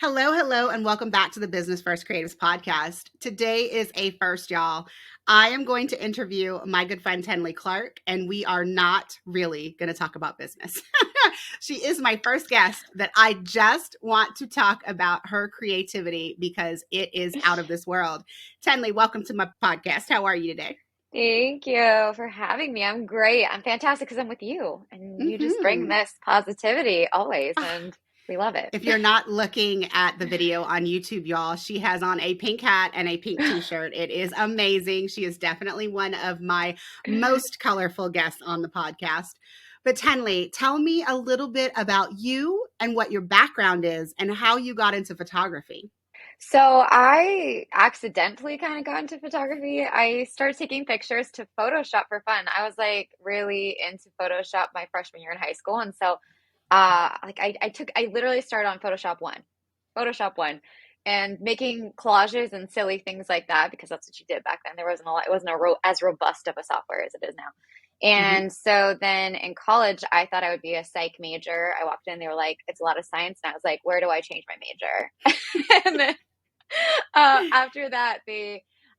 Hello, hello, and welcome back to the Business First Creatives podcast. Today is a first, y'all. I am going to interview my good friend Tenley Clark, and we are not really going to talk about business. She is my first guest that I just want to talk about her creativity because it is out of this world. Tenley, welcome to my podcast. How are you today? Thank you for having me. I'm great. I'm fantastic because I'm with you and you just bring Mm-hmm. this positivity always, and we love it. If you're not looking at the video on YouTube, y'all, she has on a pink hat and a pink t-shirt. It is amazing. She is definitely one of my most colorful guests on the podcast. But Tenley, tell me a little bit about you and what your background is and how you got into photography. So I accidentally kind of got into photography. I started taking pictures to Photoshop for fun. I was like really into Photoshop my freshman year in high school, and so I literally started on Photoshop one, and making collages and silly things like that because that's what you did back then. There wasn't a lot, it wasn't as robust of a software as it is now. Mm-hmm. And so then in college, I thought I would be a psych major. I walked in, they were like, it's a lot of science. And I was like, where do I change my major? And then after that,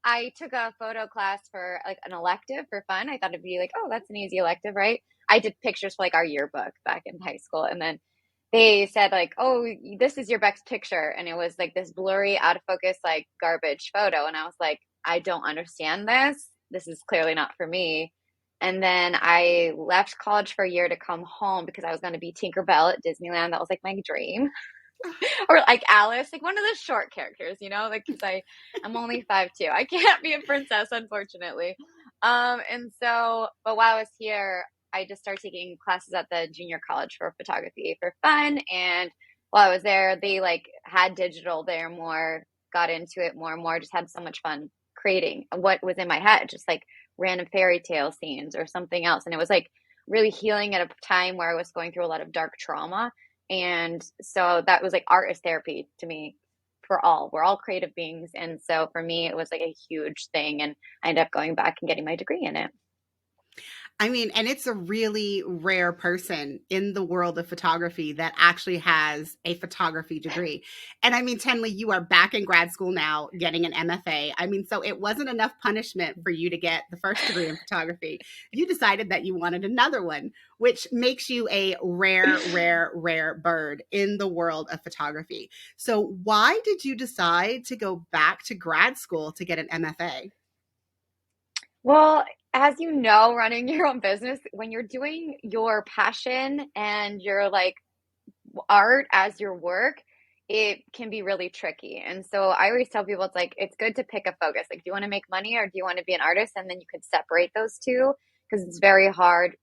I took a photo class for like an elective for fun. I thought it'd be like, oh, that's an easy elective, right? I did pictures for like our yearbook back in high school, and then they said like, oh, this is your best picture, and it was like this blurry, out of focus, like garbage photo, and I was like, I don't understand this. This is clearly not for me. And then I left college for a year to come home because I was going to be Tinkerbell at Disneyland. That was like my dream. Or like Alice, like one of the short characters, like because I'm only 5'2". I can't be a princess, unfortunately. And so, but while I was here, I just started taking classes at the junior college for photography for fun. And while I was there, they like had digital there more, got into it more and more, just had so much fun creating what was in my head, just like random fairy tale scenes or something else. And it was like really healing at a time where I was going through a lot of dark trauma, and so that was like art is therapy to me. We're all creative beings. And so for me, it was like a huge thing. And I ended up going back and getting my degree in it. I mean, and it's a really rare person in the world of photography that actually has a photography degree. And I mean, Tenley, you are back in grad school now getting an MFA. I mean, so it wasn't enough punishment for you to get the first degree in photography. You decided that you wanted another one, which makes you a rare, rare, rare bird in the world of photography. So why did you decide to go back to grad school to get an MFA? Well, as you know, running your own business, when you're doing your passion and your like art as your work, it can be really tricky. And so I always tell people it's like it's good to pick a focus. Like, do you want to make money or do you want to be an artist? And then you could separate those two because it's very hard.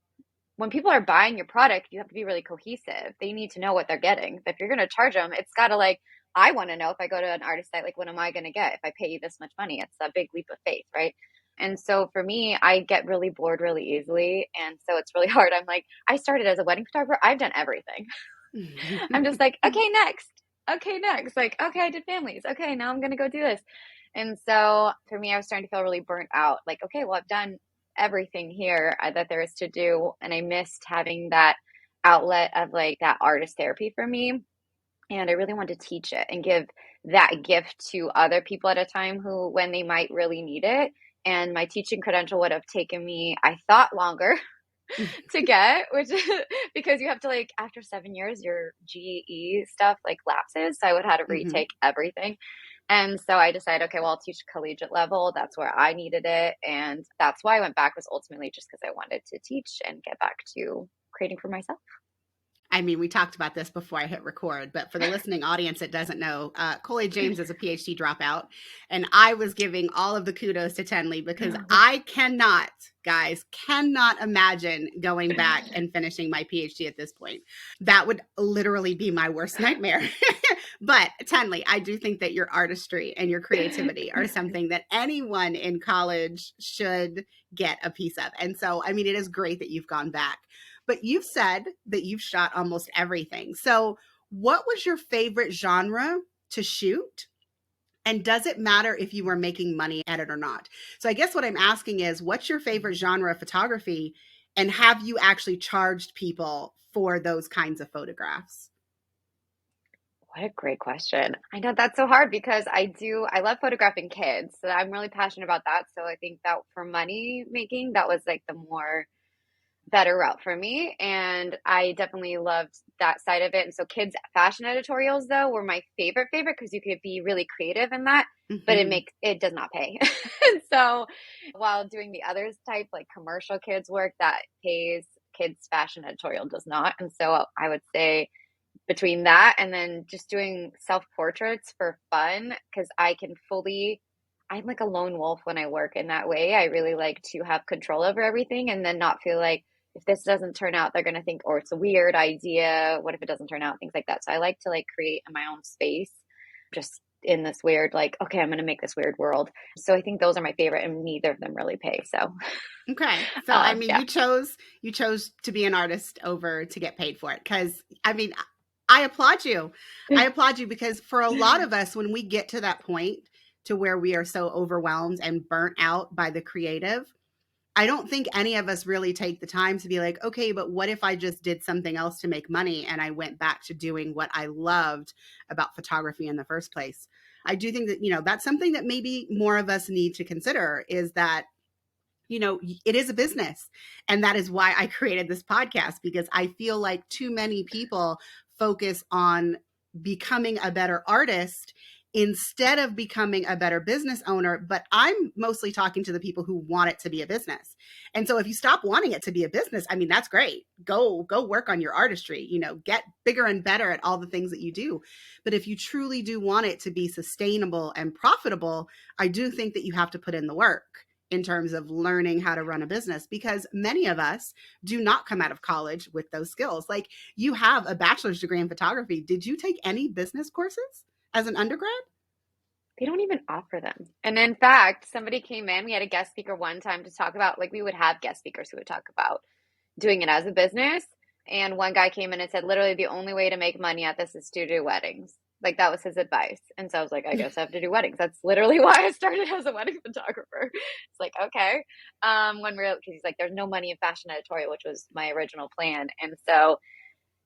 When people are buying your product, you have to be really cohesive. They need to know what they're getting. If you're going to charge them, it's got to like, I want to know if I go to an artist site, like, what am I going to get if I pay you this much money? It's a big leap of faith, right? And so for me, I get really bored really easily. And so it's really hard. I'm like, I started as a wedding photographer. I've done everything. I'm just like, okay, next. Okay, next. Like, okay, I did families. Okay, now I'm going to go do this. And so for me, I was starting to feel really burnt out. Like, okay, well, I've done everything here that there is to do. And I missed having that outlet of like that artist therapy for me. And I really wanted to teach it and give that gift to other people at a time who, when they might really need it. And my teaching credential would have taken me, I thought, longer to get, which because you have to like after 7 years, your GE stuff like lapses. So I would have to Mhm. retake everything. And so I decided, okay, well, I'll teach collegiate level. That's where I needed it. And that's why I went back, was ultimately just because I wanted to teach and get back to creating for myself. I mean, we talked about this before I hit record, but for the listening audience that doesn't know, Colie James is a PhD dropout. And I was giving all of the kudos to Tenley because I cannot, guys, cannot imagine going back and finishing my PhD at this point. That would literally be my worst nightmare. But Tenley, I do think that your artistry and your creativity are something that anyone in college should get a piece of. And so, I mean, it is great that you've gone back. But you've said that you've shot almost everything. So, what was your favorite genre to shoot? And does it matter if you were making money at it or not? So, I guess what I'm asking is, what's your favorite genre of photography? And have you actually charged people for those kinds of photographs? What a great question. I know that's so hard because I love photographing kids. So I'm really passionate about that. So I think that for money making, that was like the more better route for me. And I definitely loved that side of it. And so kids fashion editorials though were my favorite because you could be really creative in that, but Hmm. it does not pay. And so while doing the others type like commercial kids work that pays, kids fashion editorial does not. And so I would say between that and then just doing self portraits for fun because I'm like a lone wolf when I work in that way. I really like to have control over everything and then not feel like if this doesn't turn out, they're going to think, or it's a weird idea. What if it doesn't turn out? Things like that. So I like to like create in my own space, just in this weird, like, okay, I'm going to make this weird world. So I think those are my favorite and neither of them really pay. So, Okay. So I mean yeah. you chose to be an artist over to get paid for it. Cause I mean, I applaud you. I applaud you because for a lot of us, when we get to that point to where we are so overwhelmed and burnt out by the creative, I don't think any of us really take the time to be like, okay, but what if I just did something else to make money and I went back to doing what I loved about photography in the first place? I do think that, that's something that maybe more of us need to consider is that it is a business. And that is why I created this podcast, because I feel like too many people focus on becoming a better artist instead of becoming a better business owner. But I'm mostly talking to the people who want it to be a business. And so if you stop wanting it to be a business, I mean, that's great. Go work on your artistry, get bigger and better at all the things that you do. But if you truly do want it to be sustainable and profitable, I do think that you have to put in the work in terms of learning how to run a business, because many of us do not come out of college with those skills. Like, you have a bachelor's degree in photography. Did you take any business courses as an undergrad? They don't even offer them. And in fact, somebody came in, we had a guest speaker one time to talk about, like, we would have guest speakers who would talk about doing it as a business. And one guy came in and said, literally, the only way to make money at this is to do weddings. Like, that was his advice. And so I was like, I guess I have to do weddings. That's literally why I started as a wedding photographer. It's like, okay. Because he's like, there's no money in fashion editorial, which was my original plan. And so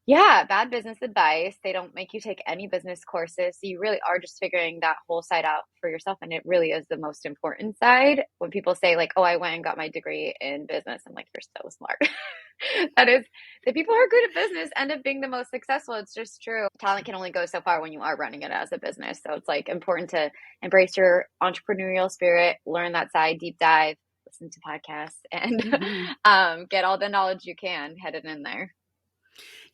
yeah, bad business advice. They don't make you take any business courses. So you really are just figuring that whole side out for yourself. And it really is the most important side. When people say, like, oh, I went and got my degree in business, I'm like, you're so smart. That is, the people who are good at business end up being the most successful. It's just true. Talent can only go so far when you are running it as a business. So it's like important to embrace your entrepreneurial spirit, learn that side, deep dive, listen to podcasts, and Mm-hmm. get all the knowledge you can headed in there.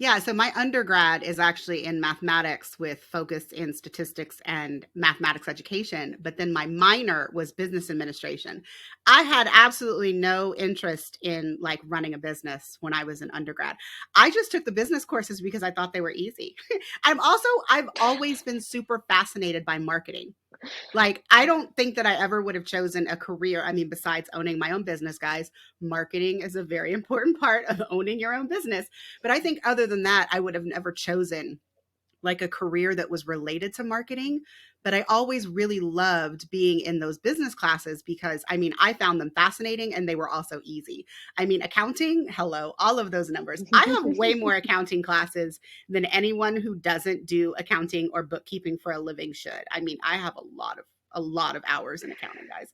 Yeah, so my undergrad is actually in mathematics with focus in statistics and mathematics education, but then my minor was business administration. I had absolutely no interest in like running a business when I was an undergrad. I just took the business courses because I thought they were easy. I've always been super fascinated by marketing. Like, I don't think that I ever would have chosen a career. I mean, besides owning my own business, guys, marketing is a very important part of owning your own business. But I think other than that, I would have never chosen like a career that was related to marketing. But I always really loved being in those business classes because I mean, I found them fascinating and they were also easy. I mean, accounting, hello, all of those numbers. I have way more accounting classes than anyone who doesn't do accounting or bookkeeping for a living should. I mean, I have a lot of hours in accounting, guys.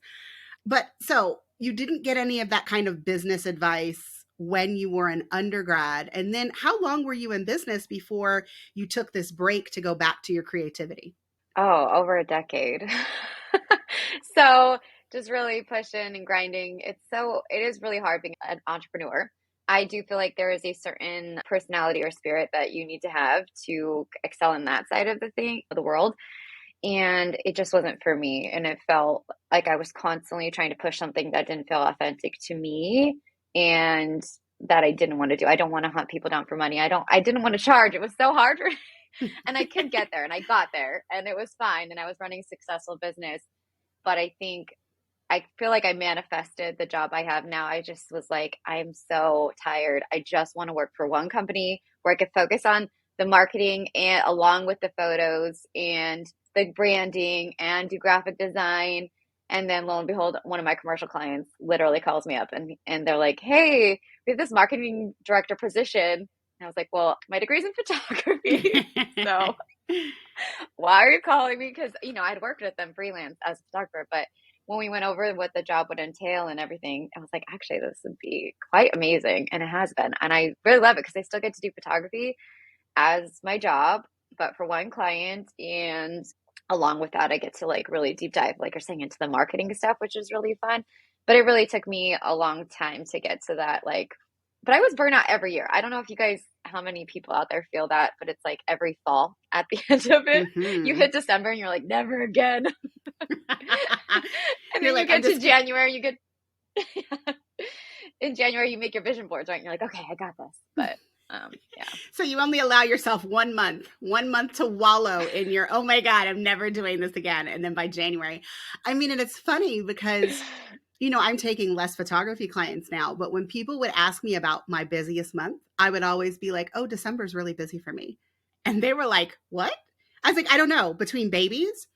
But so you didn't get any of that kind of business advice when you were an undergrad. And then how long were you in business before you took this break to go back to your creativity? Oh, over a decade. So just really pushing and grinding. It is really hard being an entrepreneur. I do feel like there is a certain personality or spirit that you need to have to excel in that side of the world. And it just wasn't for me. And it felt like I was constantly trying to push something that didn't feel authentic to me and that I didn't want to do. I don't want to hunt people down for money. I didn't want to charge. It was so hard for and I could get there and I got there and it was fine and I was running a successful business. But I feel like I manifested the job I have now. I just was like, I am so tired. I just want to work for one company where I could focus on the marketing and along with the photos and the branding and do graphic design. And then lo and behold, one of my commercial clients literally calls me up and they're like, hey, we have this marketing director position. And I was like, well, my degree's in photography. So Why are you calling me? Because, I'd worked with them freelance as a photographer, but when we went over what the job would entail and everything, I was like, actually, this would be quite amazing. And it has been. And I really love it because I still get to do photography as my job, but for one client. And along with that, I get to like really deep dive, like you're saying, into the marketing stuff, which is really fun. But it really took me a long time to get to that, like, but I was burnt out every year. I don't know if you guys, how many people out there feel that, but it's like every fall at the end of it, you Hmm. hit December and you're like, never again. And You're then you like, I'm get to just January, in January, you make your vision boards, right? And you're like, okay, I got this. But yeah. so you only allow yourself 1 month to wallow in your, oh my God, I'm never doing this again. And then by January, I mean, and it's funny because, I'm taking less photography clients now, but when people would ask me about my busiest month, I would always be like, oh, December's really busy for me. And they were like, what? I was like, I don't know, between babies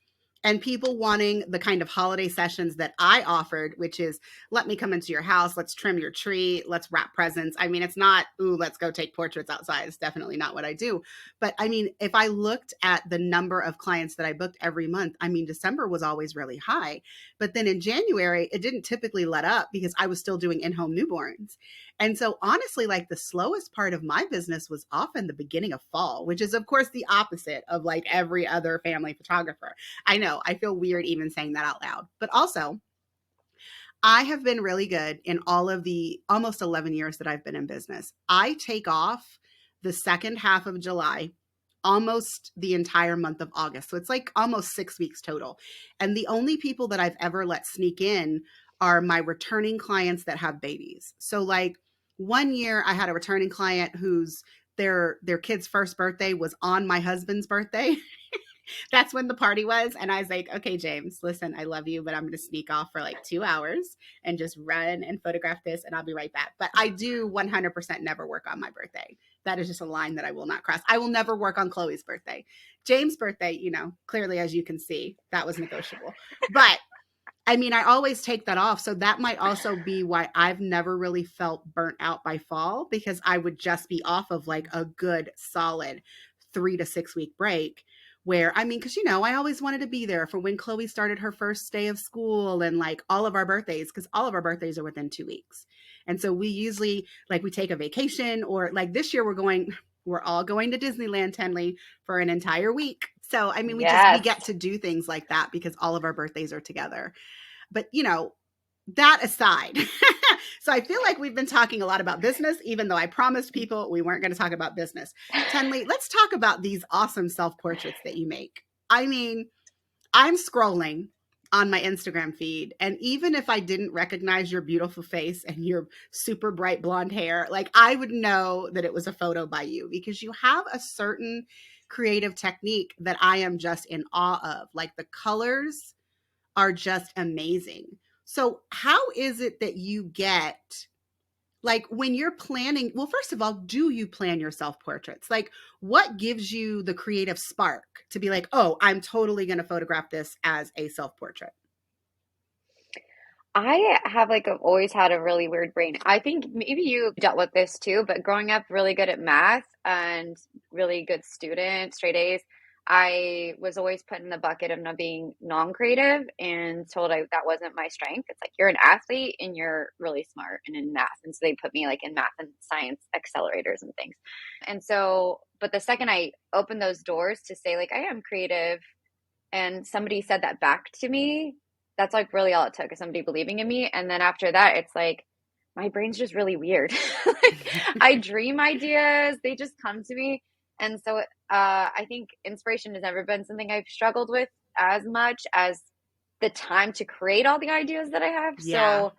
and people wanting the kind of holiday sessions that I offered, which is let me come into your house, let's trim your tree, let's wrap presents. I mean, it's not, ooh, let's go take portraits outside. It's definitely not what I do. But I mean, if I looked at the number of clients that I booked every month, I mean, December was always really high. But then in January, it didn't typically let up because I was still doing in home newborns. And so, honestly, like the slowest part of my business was often the beginning of fall, which is, of course, the opposite of like every other family photographer. I know I feel weird even saying that out loud, but also I have been really good in all of the almost 11 years that I've been in business. I take off the second half of July, almost the entire month of August. So it's like almost 6 weeks total. And the only people that I've ever let sneak in are my returning clients that have babies. So like one year I had a returning client whose their kid's first birthday was on my husband's birthday. That's when the party was. And I was like, okay, James, listen, I love you, but I'm going to sneak off for like 2 hours and just run and photograph this and I'll be right back. But I do 100% never work on my birthday. That is just a line that I will not cross. I will never work on Chloe's birthday. James' birthday, clearly, as you can see, that was negotiable. But I mean, I always take that off. So that might also be why I've never really felt burnt out by fall because I would just be off of like a good solid 3 to 6 week break where I mean, because I always wanted to be there for when Chloe started her first day of school and like all of our birthdays, because all of our birthdays are within 2 weeks. And so we usually like we take a vacation or like this year we're all going to Disneyland Tenley for an entire week. So I mean, we Yes. get to do things like that because all of our birthdays are together. But that aside, so I feel like we've been talking a lot about business, even though I promised people we weren't going to talk about business. Tenley, let's talk about these awesome self portraits that you make. I mean, I'm scrolling on my Instagram feed, and even if I didn't recognize your beautiful face and your super bright blonde hair, like I would know that it was a photo by you because you have a certain creative technique that I am just in awe of. Like the colors are just amazing. So, how is it that you get, like, when you're planning? Well, first of all, do you plan your self portraits? Like, what gives you the creative spark to be like, oh, I'm totally going to photograph this as a self portrait? I have like always had a really weird brain. I think maybe you dealt with this too, but growing up really good at math and really good student, straight A's, I was always put in the bucket of not being non-creative and told that wasn't my strength. It's like you're an athlete and you're really smart and in math. And so they put me like in math and science accelerators and things. And so, but the second I opened those doors to say like I am creative and somebody said that back to me, that's like really all it took is somebody believing in me. And then after that, it's like my brain's just really weird. Like I dream ideas, they just come to me. And so I think inspiration has never been something I've struggled with as much as the time to create all the ideas that I have. Yeah. So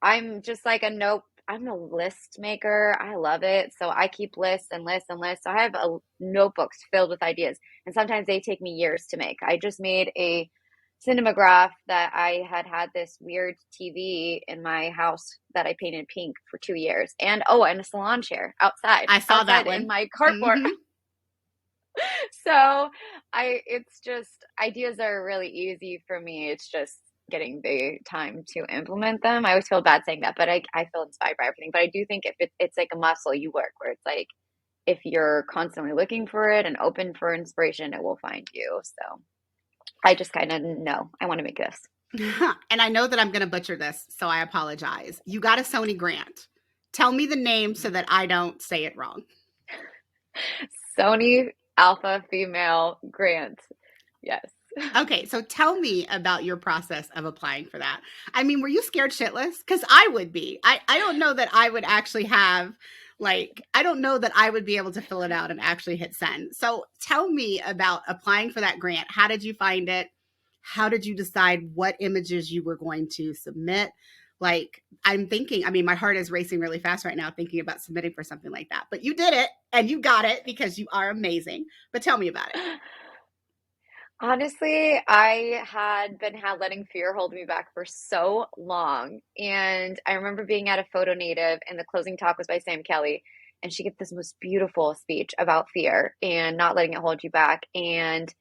I'm just like a nope. I'm a list maker. I love it. So I keep lists and lists and lists. So I have notebooks filled with ideas, and sometimes they take me years to make. I just made a cinematograph that I had this weird TV in my house that I painted pink for 2 years, and and a salon chair I saw that in one. my carport. Hmm. So it's just ideas are really easy for me. It's just getting the time to implement them. I always feel bad saying that, but I feel inspired by everything. But I do think if it's like a muscle you work where it's like if you're constantly looking for it and open for inspiration, it will find you. So I just kind of know I want to make this. And I know that I'm going to butcher this, so I apologize. You got a Sony grant. Tell me the name so that I don't say it wrong. Sony Alpha Female Grant. Yes. Okay, so tell me about your process of applying for that. I mean, were you scared shitless? Because I would be. I don't know that I would actually have, like, I don't know that I would be able to fill it out and actually hit send. So tell me about applying for that grant. How did you find it? How did you decide what images you were going to submit? Like, I'm thinking, I mean, my heart is racing really fast right now thinking about submitting for something like that. But you did it and you got it because you are amazing. But tell me about it. Honestly, I had been letting fear hold me back for so long. And I remember being at a Photo Native, and the closing talk was by Sam Kelly. And she gave this most beautiful speech about fear and not letting it hold you back. And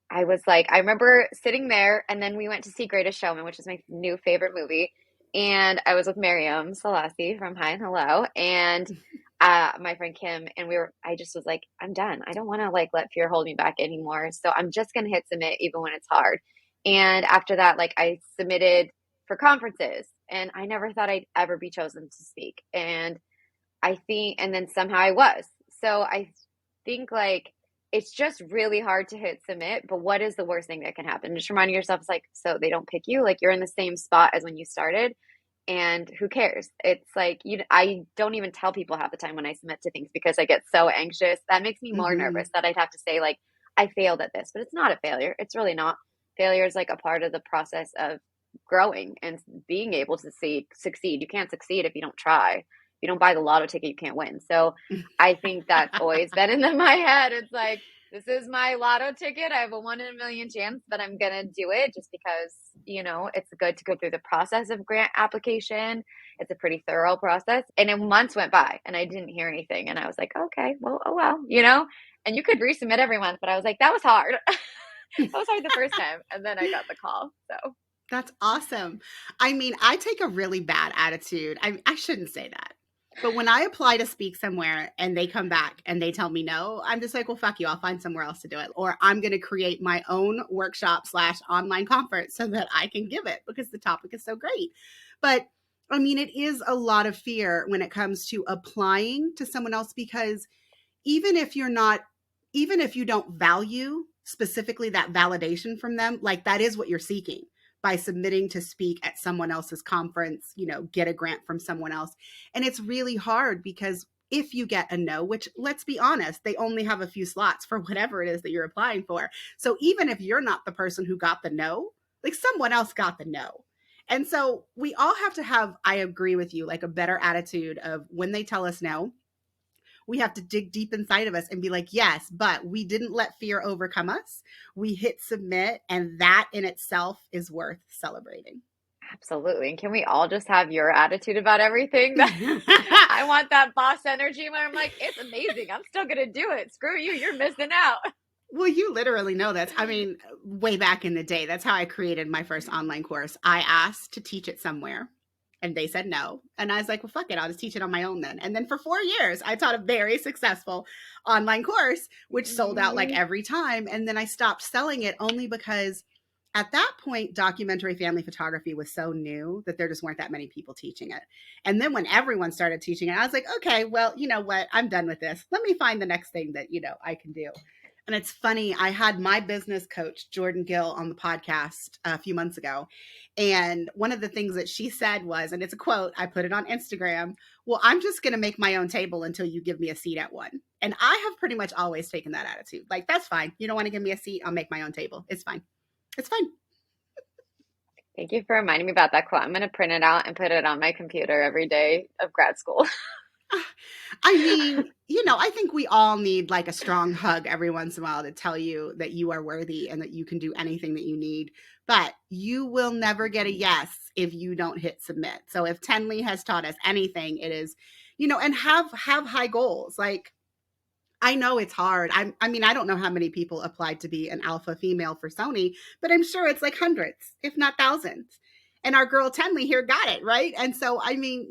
I was like, I remember sitting there, and then we went to see Greatest Showman, which is my new favorite movie. And I was with Miriam Selassie from Hi and Hello, and my friend Kim, and I just was like, I'm done. I don't want to like let fear hold me back anymore. So I'm just gonna hit submit even when it's hard. And after that, like I submitted for conferences, and I never thought I'd ever be chosen to speak. And and then somehow I was. So I think like it's just really hard to hit submit, but what is the worst thing that can happen? Just reminding yourself, it's like, so they don't pick you, like you're in the same spot as when you started, and who cares? It's like, I don't even tell people half the time when I submit to things because I get so anxious. That makes me more Mm-hmm. nervous that I'd have to say like, I failed at this, but it's not a failure. It's really not. Failure is like a part of the process of growing and being able to succeed. You can't succeed if you don't try. If you don't buy the lotto ticket, you can't win. So I think that's always been in my head. It's like, this is my lotto ticket. I have a 1 in a million chance that I'm going to do it just because, it's good to go through the process of grant application. It's a pretty thorough process. And then months went by and I didn't hear anything. And I was like, okay, well, oh well, and you could resubmit every month. But I was like, that was hard. That was hard the first time. And then I got the call. So That's awesome. I mean, I take a really bad attitude. I shouldn't say that. But when I apply to speak somewhere and they come back and they tell me no, I'm just like, well, fuck you. I'll find somewhere else to do it. Or I'm going to create my own workshop/online conference so that I can give it because the topic is so great. But I mean, it is a lot of fear when it comes to applying to someone else because even if you're not, even if you don't value specifically that validation from them, like that is what you're seeking by submitting to speak at someone else's conference, get a grant from someone else. And it's really hard because if you get a no, which let's be honest, they only have a few slots for whatever it is that you're applying for. So even if you're not the person who got the no, like someone else got the no. And so we all have to have, I agree with you, like a better attitude of when they tell us no, we have to dig deep inside of us and be like, yes, but we didn't let fear overcome us. We hit submit, and that in itself is worth celebrating. absolutely. And can we all just have your attitude about everything? I want that boss energy where I'm like, it's amazing. I'm still going to do it. Screw you. You're missing out. Well, you literally know that. I mean, way back in the day, that's how I created my first online course. I asked to teach it somewhere and they said no. And I was like, well, fuck it. I'll just teach it on my own then. And then for 4 years, I taught a very successful online course, which sold out like every time. And then I stopped selling it only because at that point, documentary family photography was so new that there just weren't that many people teaching it. And then when everyone started teaching it, I was like, okay, well, you know what? I'm done with this. Let me find the next thing that, I can do. And it's funny, I had my business coach, Jordan Gill, on the podcast a few months ago. And one of the things that she said was, and it's a quote, I put it on Instagram, well, I'm just going to make my own table until you give me a seat at one. And I have pretty much always taken that attitude. Like, that's fine. You don't want to give me a seat? I'll make my own table. It's fine. It's fine. Thank you for reminding me about that quote. I'm going to print it out and put it on my computer every day of grad school. I mean, I think we all need like a strong hug every once in a while to tell you that you are worthy and that you can do anything that you need. But you will never get a yes if you don't hit submit. So if Tenley has taught us anything, it is, and have high goals. Like, I know it's hard. I mean, I don't know how many people applied to be an alpha female for Sony, but I'm sure it's like hundreds, if not thousands. And our girl Tenley here got it, right? And so, I mean,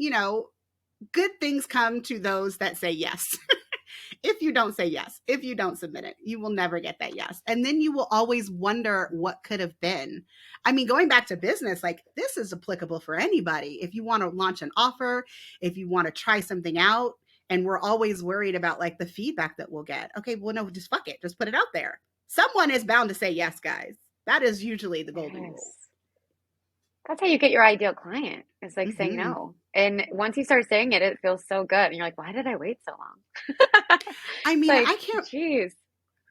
good things come to those that say yes. If you don't say yes, if you don't submit it, you will never get that yes. And then you will always wonder what could have been. I mean, going back to business, like this is applicable for anybody. If you want to launch an offer, if you want to try something out, and we're always worried about like the feedback that we'll get. Okay, well, no, just fuck it. Just put it out there. Someone is bound to say yes, guys. That is usually the golden rule. That's how you get your ideal client. It's like saying Mm-hmm. no. And once you start saying it, it feels so good. And you're like, why did I wait so long? I It's mean, like, I can't, geez.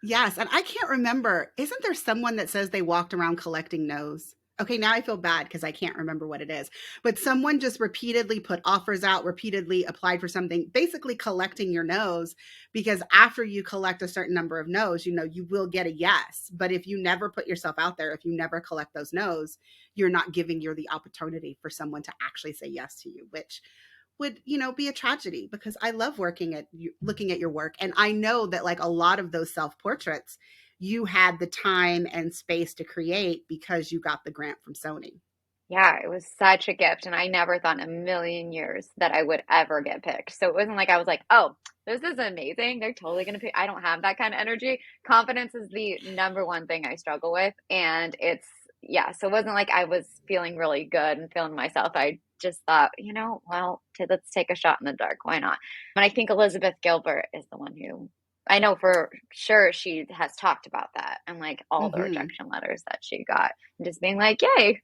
yes. And I can't remember. Isn't there someone that says they walked around collecting no's? Okay, now I feel bad because I can't remember what it is. But someone just repeatedly put offers out, repeatedly applied for something, basically collecting your no's, because after you collect a certain number of no's, you know, you will get a yes. But if you never put yourself out there, if you never collect those no's, you're not giving you the opportunity for someone to actually say yes to you, which would, you know, be a tragedy, because I love working at you, looking at your work. And I know that like a lot of those self-portraits, you had the time and space to create because you got the grant from Sony. Yeah, it was such a gift. And I never thought in a million years that I would ever get picked. So it wasn't like I was like, oh, this is amazing. They're totally going to pick. I don't have that kind of energy. Confidence is the number one thing I struggle with. And it's, yeah, so it wasn't like I was feeling really good and feeling myself. I just thought, well, let's take a shot in the dark. Why not? And I think Elizabeth Gilbert is the one who I know for sure she has talked about that and like all the Mm-hmm. rejection letters that she got and just being like, yay,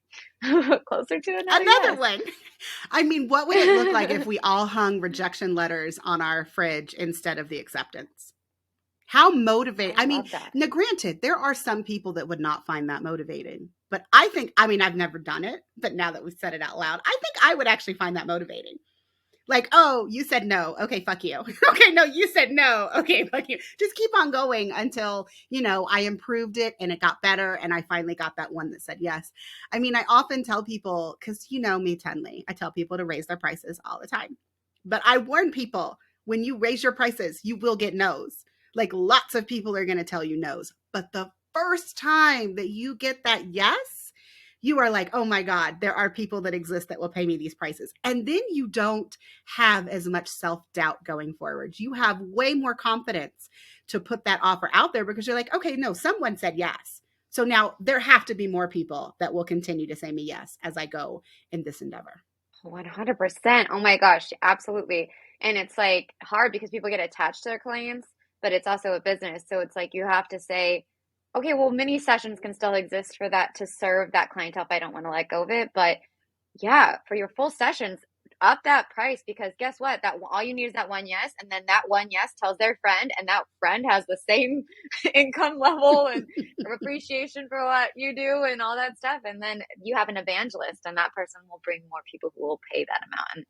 closer to another Another yes. one. I mean, what would it look like if we all hung rejection letters on our fridge instead of the acceptance? How motivating. I I mean, love that. now granted, there are some people that would not find that motivating. But I think, I mean, I've never done it, but now that we've said it out loud, I think I would actually find that motivating. Like, oh, you said no. Okay, fuck you. Okay, no, you said no. Okay, fuck you. Just keep on going until, you know, I improved it and it got better and I finally got that one that said yes. I mean, I often tell people, because you know me, Tenley, I tell people to raise their prices all the time. But I warn people, when you raise your prices, you will get no's. Like lots of people are going to tell you no's. But the first time that you get that yes, you are like, oh my God, there are people that exist that will pay me these prices. And then you don't have as much self-doubt going forward. You have way more confidence to put that offer out there because you're like, okay, no, someone said yes. So now there have to be more people that will continue to say me yes as I go in this endeavor. 100%. Oh my gosh, absolutely. And it's like hard because people get attached to their clients, but it's also a business. So it's like you have to say, okay, well, mini sessions can still exist for that to serve that clientele if I don't want to let go of it. But yeah, for your full sessions, up that price because guess what? That all you need is that one yes, and then that one yes tells their friend, and that friend has the same income level and appreciation for what you do and all that stuff. And then you have an evangelist, and that person will bring more people who will pay that amount. And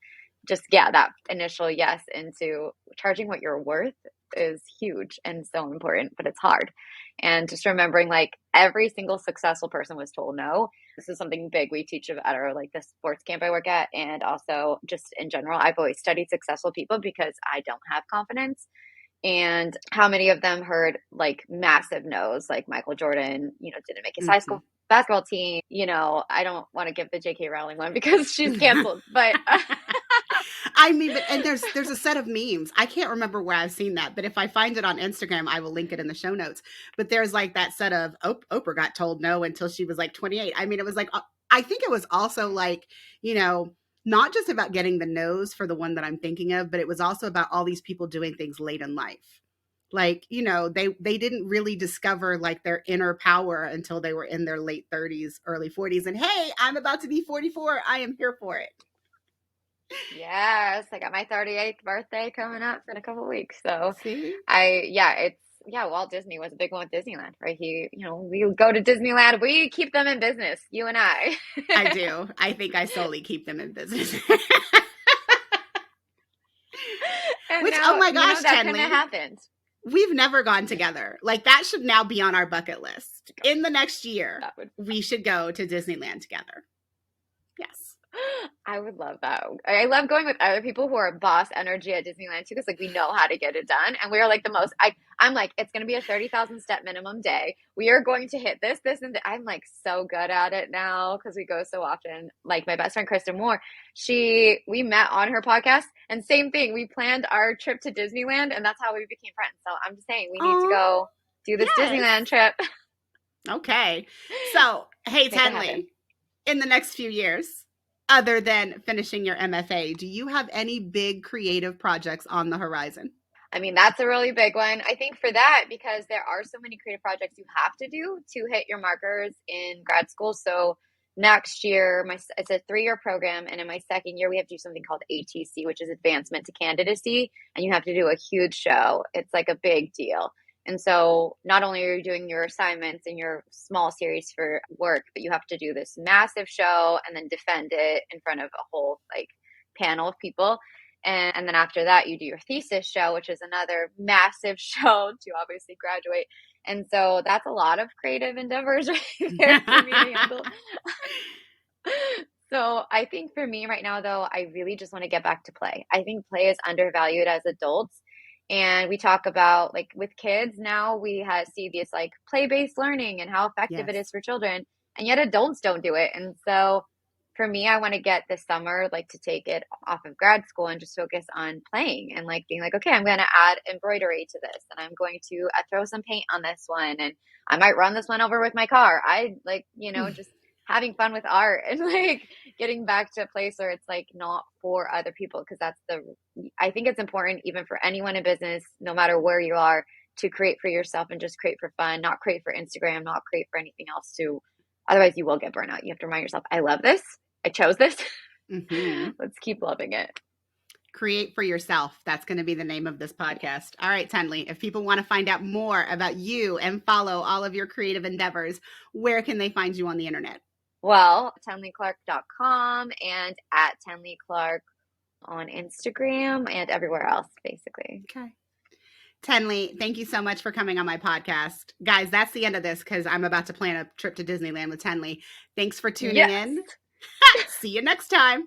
just yeah, that initial yes into charging what you're worth is huge and so important, but it's hard. And just remembering like every single successful person was told no. This is something big we teach at our like the sports camp I work at, and also just in general. I've always studied successful people because I don't have confidence. And how many of them heard like massive no's, like Michael Jordan, didn't make his high Mm-hmm. school basketball team. I don't want to give the J.K. Rowling one because she's canceled, but I mean, but and there's a set of memes. I can't remember where I've seen that, but if I find it on Instagram, I will link it in the show notes. But there's like that set of Oprah got told no until she was like 28. I mean, it was like I think it was also like, not just about getting the no's for the one that I'm thinking of, but it was also about all these people doing things late in life. Like, they didn't really discover like their inner power until they were in their late 30s, early 40s. And hey, I'm about to be 44. I am here for it. yes, I got my 38th birthday coming up in a couple of weeks. So See? Walt Disney was a big one with Disneyland, right? We go to Disneyland, we keep them in business, you and I. I do. I think I solely keep them in business. And Which, oh now, my gosh, that kind of Tenley, happened. we've never gone together. Like that should now be on our bucket list. In the next year, That would we should go to Disneyland together. Yes. I would love that. I love going with other people who are boss energy at Disneyland too, because like we know how to get it done, and we are like the most. I'm like, it's gonna be a 30,000 step minimum day. We are going to hit this, and I'm like so good at it now because we go so often. Like my best friend Kristen Moore, we met on her podcast, and same thing. We planned our trip to Disneyland, and that's how we became friends. So I'm just saying, we need to Oh, go do this yes. Disneyland trip. Okay. So, hey, Make it happen. Tenley, in the next few years, other than finishing your MFA, do you have any big creative projects on the horizon? I mean, that's a really big one. I think for that, because there are so many creative projects you have to do to hit your markers in grad school. So next year, it's a 3-year program. And in my second year, we have to do something called ATC, which is Advancement to Candidacy. And you have to do a huge show. It's like a big deal. And so not only are you doing your assignments and your small series for work, but you have to do this massive show and then defend it in front of a whole like panel of people. And then after that, you do your thesis show, which is another massive show to obviously graduate. And so that's a lot of creative endeavors right there for me to handle. So I think for me right now, though, I really just want to get back to play. I think play is undervalued as adults. And we talk about like with kids now, see this like play-based learning and how effective it Yes. is for children. And yet adults don't do it. And so for me, I want to get this summer, like to take it off of grad school and just focus on playing and like being like, okay, I'm going to add embroidery to this and I'm going to throw some paint on this one. And I might run this one over with my car. I like, just having fun with art and like getting back to a place where it's like not for other people. Cause I think it's important even for anyone in business, no matter where you are, to create for yourself and just create for fun, not create for Instagram, not create for anything else otherwise you will get burnout. You have to remind yourself, I love this. I chose this. Mm-hmm. Let's keep loving it. Create for yourself. That's going to be the name of this podcast. All right, Tenley, if people want to find out more about you and follow all of your creative endeavors, where can they find you on the internet? Well, tenleyclark.com and at Tenley Clark on Instagram and everywhere else, basically. Okay. Tenley, thank you so much for coming on my podcast. Guys, that's the end of this because I'm about to plan a trip to Disneyland with Tenley. Thanks for tuning in. See you next time.